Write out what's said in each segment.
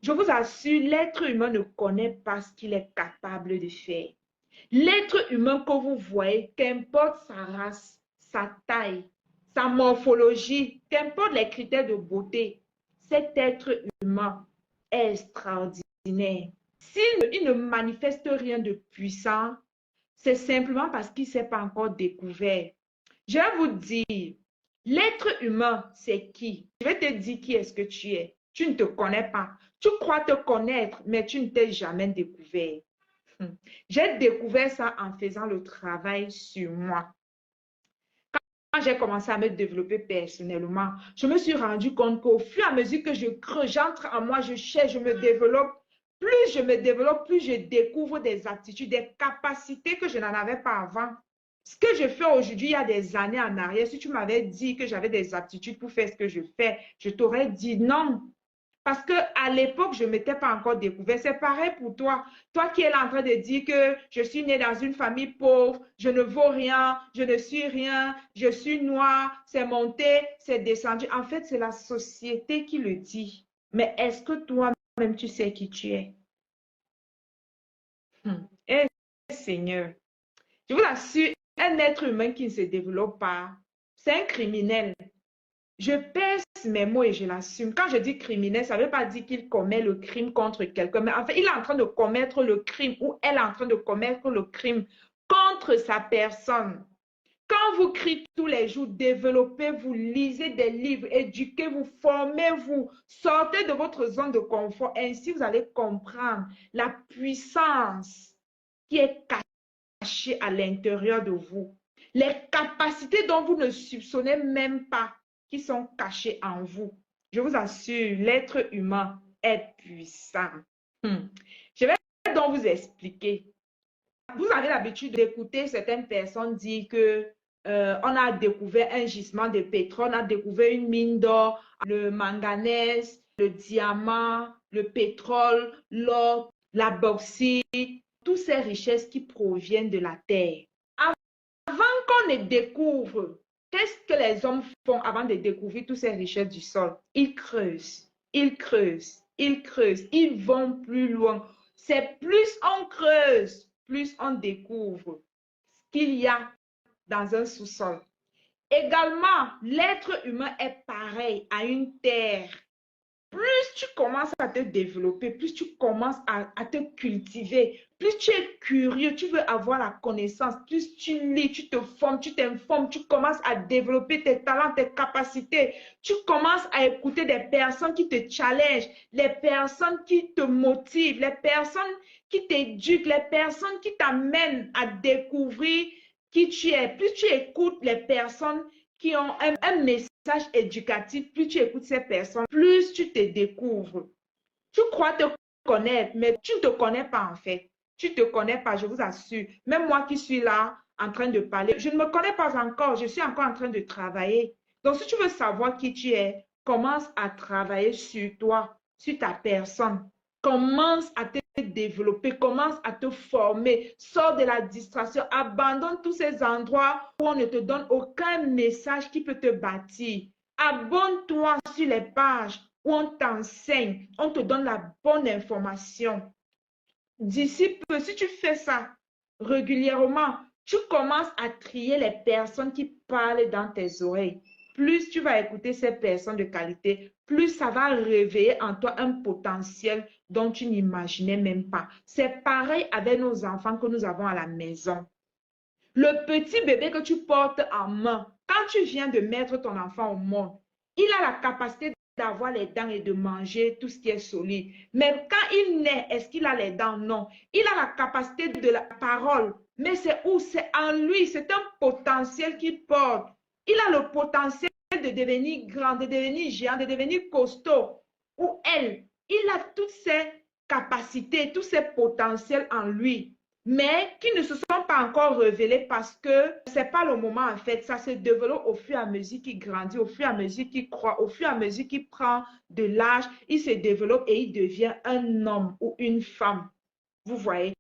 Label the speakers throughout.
Speaker 1: Je vous assure, l'être humain ne connaît pas ce qu'il est capable de faire. L'être humain que vous voyez, qu'importe sa race, sa taille, sa morphologie, qu'importe les critères de beauté, cet être humain est extraordinaire. S'il ne manifeste rien de puissant, c'est simplement parce qu'il ne s'est pas encore découvert. Je vais vous dire, l'être humain, c'est qui? Je vais te dire qui est-ce que tu es. Tu ne te connais pas. Tu crois te connaître, mais tu ne t'es jamais découvert. J'ai découvert ça en faisant le travail sur moi. Quand j'ai commencé à me développer personnellement, je me suis rendu compte qu'au fur et à mesure que je creuse, j'entre en moi, je cherche, je me développe. Plus je me développe, plus je découvre des aptitudes, des capacités que je n'en avais pas avant. Ce que je fais aujourd'hui, il y a des années en arrière, si tu m'avais dit que j'avais des aptitudes pour faire ce que je fais, je t'aurais dit non. Parce qu'à l'époque, je ne m'étais pas encore découvert. C'est pareil pour toi. Toi qui es là en train de dire que je suis né dans une famille pauvre, je ne vaux rien, je ne suis rien, je suis noir, c'est monté, c'est descendu. En fait, c'est la société qui le dit. Mais est-ce que toi-même, tu sais qui tu es? Eh, Seigneur, je vous assure, un être humain qui ne se développe pas, c'est un criminel. Je pèse mes mots et je l'assume. Quand je dis criminel, ça ne veut pas dire qu'il commet le crime contre quelqu'un, mais en fait, il est en train de commettre le crime ou elle est en train de commettre le crime contre sa personne. Quand vous criez tous les jours, développez-vous, lisez des livres, éduquez-vous, formez-vous, sortez de votre zone de confort. Ainsi, vous allez comprendre la puissance qui est cachée à l'intérieur de vous. Les capacités dont vous ne soupçonnez même pas qui sont cachées en vous. Je vous assure, l'être humain est puissant. Je vais donc vous expliquer. Vous avez l'habitude d'écouter certaines personnes dire que on a découvert un gisement de pétrole, on a découvert une mine d'or, le manganèse, le diamant, le pétrole, l'or, la bauxite, toutes ces richesses qui proviennent de la terre. Avant qu'on ne découvre, qu'est-ce que les hommes font avant de découvrir toutes ces richesses du sol? Ils creusent, ils creusent, ils creusent, ils vont plus loin. C'est plus on creuse, plus on découvre ce qu'il y a dans un sous-sol. Également, l'être humain est pareil à une terre. Plus tu commences à te développer, plus tu commences à te cultiver, plus tu es curieux, tu veux avoir la connaissance, plus tu lis, tu te formes, tu t'informes, tu commences à développer tes talents, tes capacités, tu commences à écouter des personnes qui te challengent, les personnes qui te motivent, les personnes qui t'éduquent, les personnes qui t'amènent à découvrir qui tu es. Plus tu écoutes les personnes qui ont un message éducatif, plus tu écoutes ces personnes, plus tu te découvres. Tu crois te connaître, mais tu ne te connais pas en fait. Tu ne te connais pas, je vous assure. Même moi qui suis là en train de parler, je ne me connais pas encore. Je suis encore en train de travailler. Donc, si tu veux savoir qui tu es, commence à travailler sur toi, sur ta personne. Commence à te développer, commence à te former, sors de la distraction, abandonne tous ces endroits où on ne te donne aucun message qui peut te bâtir. Abonne-toi sur les pages où on t'enseigne, on te donne la bonne information. D'ici peu, si tu fais ça régulièrement, tu commences à trier les personnes qui parlent dans tes oreilles. Plus tu vas écouter ces personnes de qualité, plus ça va réveiller en toi un potentiel dont tu n'imaginais même pas. C'est pareil avec nos enfants que nous avons à la maison. Le petit bébé que tu portes en main, quand tu viens de mettre ton enfant au monde, il a la capacité d'avoir les dents et de manger tout ce qui est solide. Mais quand il naît, est-ce qu'il a les dents? Non. Il a la capacité de la parole. Mais c'est où? C'est en lui. C'est un potentiel qu'il porte. Il a le potentiel de devenir grand, de devenir géant, de devenir costaud. Ou elle, il a toutes ces capacités, tous ces potentiels en lui, mais qui ne se sont pas encore révélés parce que ce n'est pas le moment en fait. Ça se développe au fur et à mesure qu'il grandit, au fur et à mesure qu'il croît, au fur et à mesure qu'il prend de l'âge, il se développe et il devient un homme ou une femme. Vous voyez?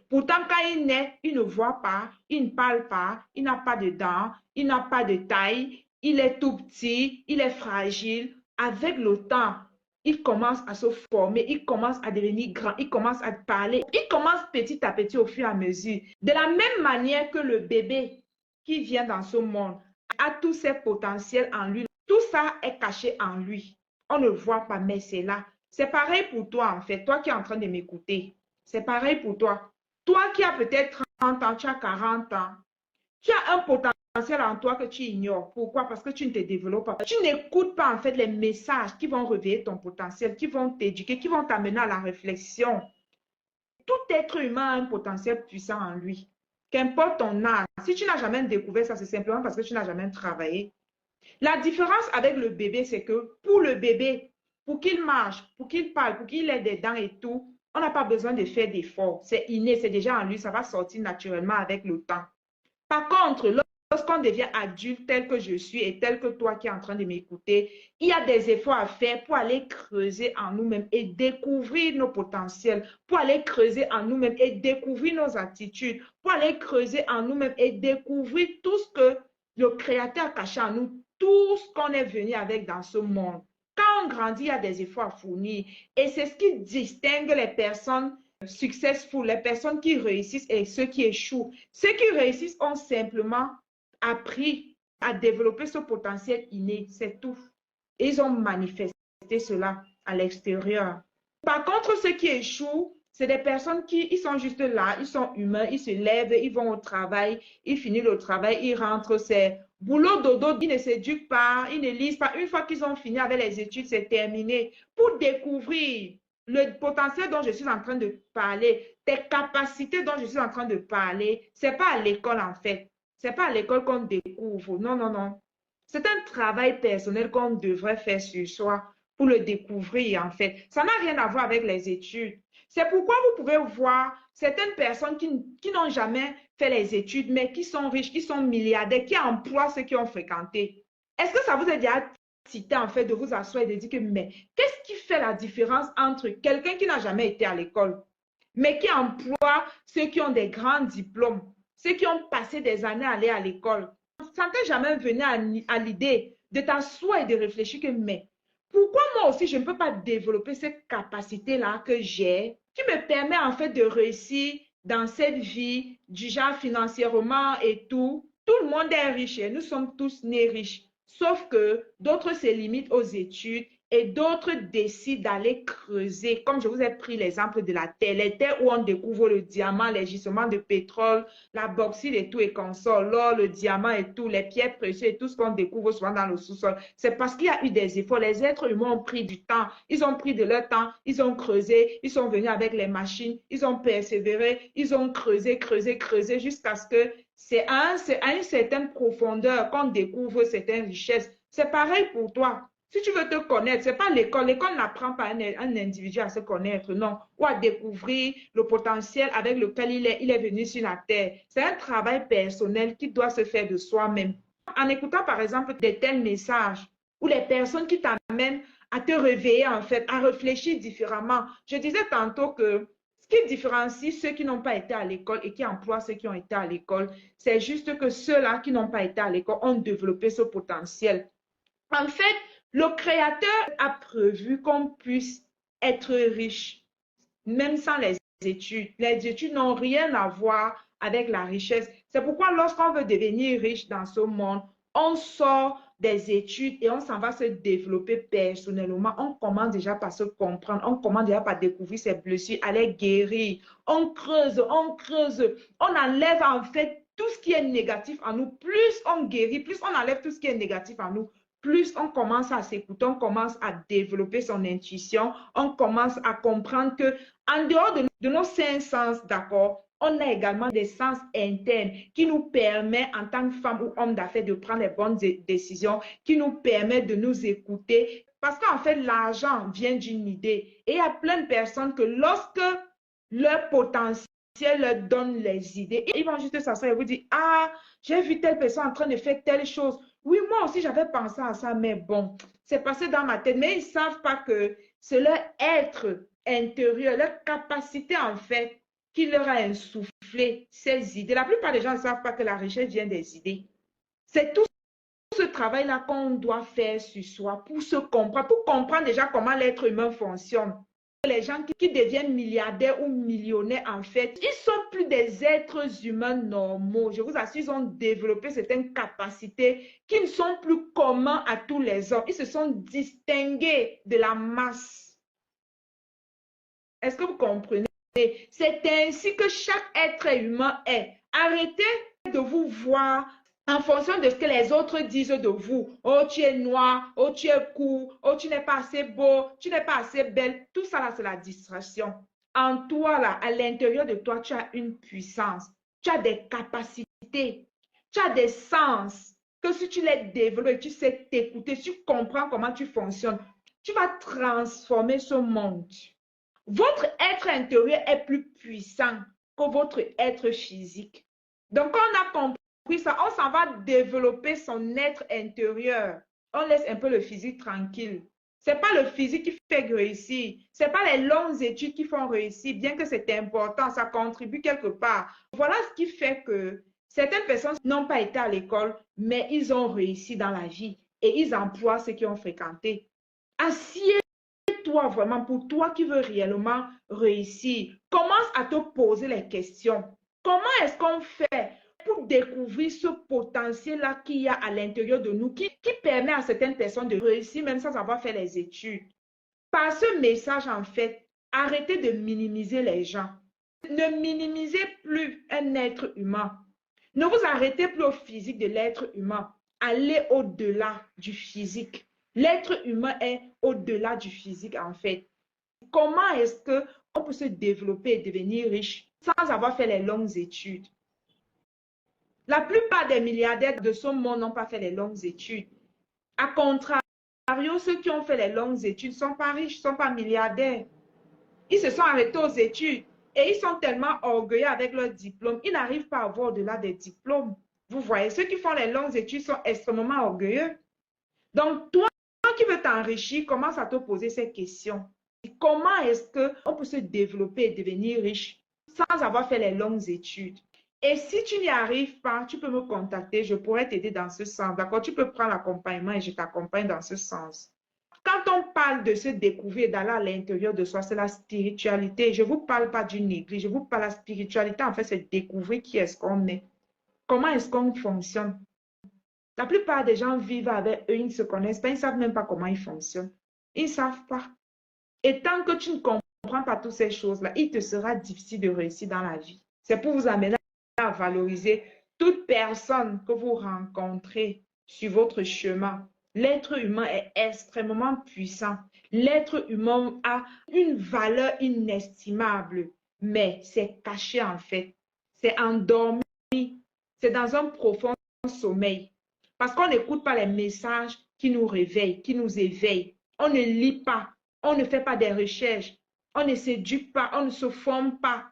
Speaker 1: Pourtant, quand il naît, il ne voit pas, il ne parle pas, il n'a pas de dents, il n'a pas de taille, il est tout petit, il est fragile. Avec le temps, il commence à se former, il commence à devenir grand, il commence à parler, il commence petit à petit au fur et à mesure. De la même manière que le bébé qui vient dans ce monde a tous ses potentiels en lui, tout ça est caché en lui. On ne voit pas, mais c'est là. C'est pareil pour toi, en fait, toi qui es en train de m'écouter. C'est pareil pour toi. Toi qui as peut-être 30 ans, tu as 40 ans, tu as un potentiel en toi que tu ignores. Pourquoi? Parce que tu ne te développes pas. Tu n'écoutes pas en fait les messages qui vont réveiller ton potentiel, qui vont t'éduquer, qui vont t'amener à la réflexion. Tout être humain a un potentiel puissant en lui. Qu'importe ton âge. Si tu n'as jamais découvert ça, c'est simplement parce que tu n'as jamais travaillé. La différence avec le bébé, c'est que pour le bébé, pour qu'il marche, pour qu'il parle, pour qu'il ait des dents et tout, on n'a pas besoin de faire d'efforts. C'est inné, c'est déjà en lui, ça va sortir naturellement avec le temps. Par contre, lorsqu'on devient adulte tel que je suis et tel que toi qui es en train de m'écouter, il y a des efforts à faire pour aller creuser en nous-mêmes et découvrir nos potentiels, pour aller creuser en nous-mêmes et découvrir nos attitudes, pour aller creuser en nous-mêmes et découvrir tout ce que le Créateur a caché en nous, tout ce qu'on est venu avec dans ce monde. Quand on grandit, il y a des efforts à fournir et c'est ce qui distingue les personnes successful, les personnes qui réussissent et ceux qui échouent. Ceux qui réussissent ont simplement appris à développer ce potentiel inné, c'est tout. Et ils ont manifesté cela à l'extérieur. Par contre, ceux qui échouent, c'est des personnes qui ils sont juste là, ils sont humains, ils se lèvent, ils vont au travail, ils finissent le travail, ils rentrent, c'est boulot dodo, ils ne s'éduquent pas, ils ne lisent pas. Une fois qu'ils ont fini avec les études, c'est terminé. Pour découvrir le potentiel dont je suis en train de parler, tes capacités dont je suis en train de parler, c'est pas à l'école en fait. C'est pas à l'école qu'on découvre. Non, non, non. C'est un travail personnel qu'on devrait faire sur soi pour le découvrir en fait. Ça n'a rien à voir avec les études. C'est pourquoi vous pouvez voir certaines personnes qui n'ont jamais fait les études, mais qui sont riches, qui sont milliardaires, qui emploient ceux qui ont fréquenté. Est-ce que ça vous a déjà cité en fait de vous asseoir et de dire que mais qu'est-ce qui fait la différence entre quelqu'un qui n'a jamais été à l'école, mais qui emploie ceux qui ont des grands diplômes, ceux qui ont passé des années à aller à l'école? Ça ne t'est jamais venu à l'idée de t'asseoir et de réfléchir que mais pourquoi moi aussi je ne peux pas développer cette capacité-là que j'ai qui me permet en fait de réussir dans cette vie, du genre financièrement et tout. Tout le monde est riche et nous sommes tous nés riches. Sauf que d'autres se limitent aux études et d'autres décident d'aller creuser. Comme je vous ai pris l'exemple de la terre, les terres où on découvre le diamant, les gisements de pétrole, la bauxite et tout et consort, l'or, le diamant et tout, les pierres précieuses et tout ce qu'on découvre souvent dans le sous-sol. C'est parce qu'il y a eu des efforts. Les êtres humains ont pris du temps. Ils ont pris de leur temps. Ils ont creusé. Ils sont venus avec les machines. Ils ont persévéré. Ils ont creusé, creusé, creusé jusqu'à ce que c'est à une certaine profondeur qu'on découvre certaines richesses. C'est pareil pour toi. Si tu veux te connaître, ce n'est pas l'école. L'école n'apprend pas un individu à se connaître, non. Ou à découvrir le potentiel avec lequel il est venu sur la terre. C'est un travail personnel qui doit se faire de soi-même. En écoutant, par exemple, des tels messages ou les personnes qui t'amènent à te réveiller, en fait, à réfléchir différemment. Je disais tantôt que ce qui différencie ceux qui n'ont pas été à l'école et qui emploient ceux qui ont été à l'école, c'est juste que ceux-là qui n'ont pas été à l'école ont développé ce potentiel. En fait, le Créateur a prévu qu'on puisse être riche, même sans les études. Les études n'ont rien à voir avec la richesse. C'est pourquoi lorsqu'on veut devenir riche dans ce monde, on sort des études et on s'en va se développer personnellement. On commence déjà par se comprendre, on commence déjà par découvrir ses blessures, à les guérir. On creuse, on enlève en fait tout ce qui est négatif en nous. Plus on guérit, plus on enlève tout ce qui est négatif en nous, plus on commence à s'écouter, on commence à développer son intuition, on commence à comprendre que en dehors de nos cinq sens, d'accord, on a également des sens internes qui nous permettent en tant que femme ou homme d'affaires de prendre les bonnes décisions, qui nous permettent de nous écouter. Parce qu'en fait, l'argent vient d'une idée. Et il y a plein de personnes que lorsque leur potentiel leur donne les idées, ils vont juste s'asseoir et vous dire, ah, j'ai vu telle personne en train de faire telle chose. Oui, moi aussi, j'avais pensé à ça, mais bon, c'est passé dans ma tête. Mais ils ne savent pas que c'est leur être intérieur, leur capacité, en fait, qui leur a insufflé ces idées. La plupart des gens ne savent pas que la richesse vient des idées. C'est tout ce travail-là qu'on doit faire sur soi pour se comprendre, pour comprendre déjà comment l'être humain fonctionne. Les gens qui deviennent milliardaires ou millionnaires, en fait, ils ne sont plus des êtres humains normaux. Je vous assure, ils ont développé certaines capacités qui ne sont plus communes à tous les hommes. Ils se sont distingués de la masse. Est-ce que vous comprenez? C'est ainsi que chaque être humain est. Arrêtez de vous voir en fonction de ce que les autres disent de vous. Oh, tu es noir, oh, tu es court, oh, tu n'es pas assez beau, tu n'es pas assez belle. Tout ça, là, c'est la distraction. En toi, là, à l'intérieur de toi, tu as une puissance. Tu as des capacités. Tu as des sens. Que si tu les développes, tu sais t'écouter, tu comprends comment tu fonctionnes, tu vas transformer ce monde. Votre être intérieur est plus puissant que votre être physique. Donc, quand on a compris ça, on s'en va développer son être intérieur. On laisse un peu le physique tranquille. Ce n'est pas le physique qui fait réussir. Ce n'est pas les longues études qui font réussir, bien que c'est important, ça contribue quelque part. Voilà ce qui fait que certaines personnes n'ont pas été à l'école, mais ils ont réussi dans la vie et ils emploient ceux qui ont fréquenté. Assieds-toi vraiment pour toi qui veux réellement réussir. Commence à te poser les questions. Comment est-ce qu'on fait pour découvrir ce potentiel-là qu'il y a à l'intérieur de nous, qui permet à certaines personnes de réussir même sans avoir fait les études? Par ce message, en fait, arrêtez de minimiser les gens. Ne minimisez plus un être humain. Ne vous arrêtez plus au physique de l'être humain. Allez au-delà du physique. L'être humain est au-delà du physique, en fait. Comment est-ce qu'on peut se développer et devenir riche sans avoir fait les longues études? La plupart des milliardaires de ce monde n'ont pas fait les longues études. À contrario, ceux qui ont fait les longues études ne sont pas riches, ne sont pas milliardaires. Ils se sont arrêtés aux études et ils sont tellement orgueilleux avec leurs diplômes. Ils n'arrivent pas à voir au-delà des diplômes. Vous voyez, ceux qui font les longues études sont extrêmement orgueilleux. Donc, toi qui veux t'enrichir, commence à te poser ces questions. Comment est-ce qu'on peut se développer et devenir riche sans avoir fait les longues études? Et si tu n'y arrives pas, tu peux me contacter, je pourrais t'aider dans ce sens. D'accord? Tu peux prendre l'accompagnement et je t'accompagne dans ce sens. Quand on parle de se découvrir, d'aller à l'intérieur de soi, c'est la spiritualité. Je ne vous parle pas d'une église, je vous parle de la spiritualité. En fait, c'est découvrir qui est-ce qu'on est. Comment est-ce qu'on fonctionne? La plupart des gens vivent avec eux, ils ne se connaissent pas, ils ne savent même pas comment ils fonctionnent. Ils ne savent pas. Et tant que tu ne comprends pas toutes ces choses-là, il te sera difficile de réussir dans la vie. C'est pour vous amener à valoriser toute personne que vous rencontrez sur votre chemin. L'être humain est extrêmement puissant. L'être humain a une valeur inestimable, mais c'est caché en fait. C'est endormi. C'est dans un profond sommeil. Parce qu'on n'écoute pas les messages qui nous réveillent, qui nous éveillent. On ne lit pas, on ne fait pas des recherches, on ne s'éduque pas, on ne se forme pas.